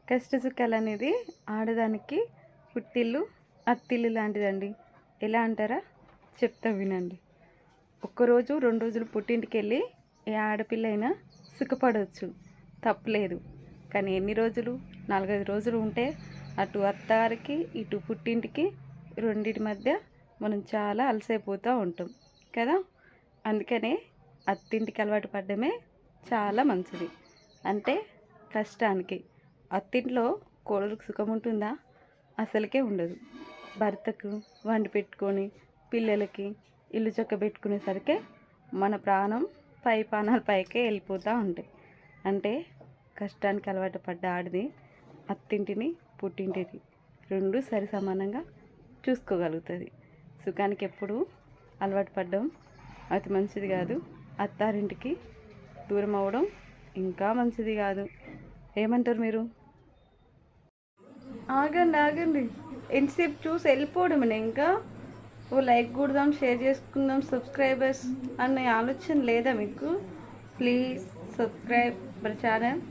కష్టసుఖాలు అనేది ఆడదానికి పుట్టిల్లు అత్తిల్లు లాంటిదండి. ఎలా అంటారా? చెప్తా వినండి. ఒక్కరోజు 2 రోజులు పుట్టింటికి వెళ్ళి ఏ ఆడపిల్ల అయినా సుఖపడవచ్చు, తప్పులేదు. కానీ ఎన్ని రోజులు? 4-5 రోజులు ఉంటే అటు అత్తారికి ఇటు పుట్టింటికి రెండింటి మధ్య మనం చాలా అలసైపోతూ ఉంటాం కదా. అందుకనే అత్తింటికి అలవాటు పడ్డమే చాలా మంచిది. అంటే కష్టానికి అత్తింట్లో కోడలకు సుఖం ఉంటుందా? అసలుకే ఉండదు. భర్తకు వండి పెట్టుకొని పిల్లలకి ఇల్లు చక్కబెట్టుకునేసరికి మన ప్రాణం పానాలు పైకే వెళ్ళిపోతూ ఉంటాయి. అంటే కష్టానికి అలవాటు పడ్డ ఆడిది అత్తింటిని పుట్టింటిని రెండు సరి సమానంగా చూసుకోగలుగుతుంది. సుఖానికి ఎప్పుడు అలవాటు పడ్డం అతి మంచిది కాదు. అత్తారింటికి దూరం అవ్వడం ఇంకా మంచిది కాదు. ఏమంటారు మీరు? ఆగండి, ఎంతసేపు చూసి వెళ్ళిపోవడం. ఇంకా ఓ లైక్ కొడదాం, షేర్ చేసుకుందాం, సబ్స్క్రైబర్స్ అనే ఆలోచన లేదా మీకు? Please subscribe my channel.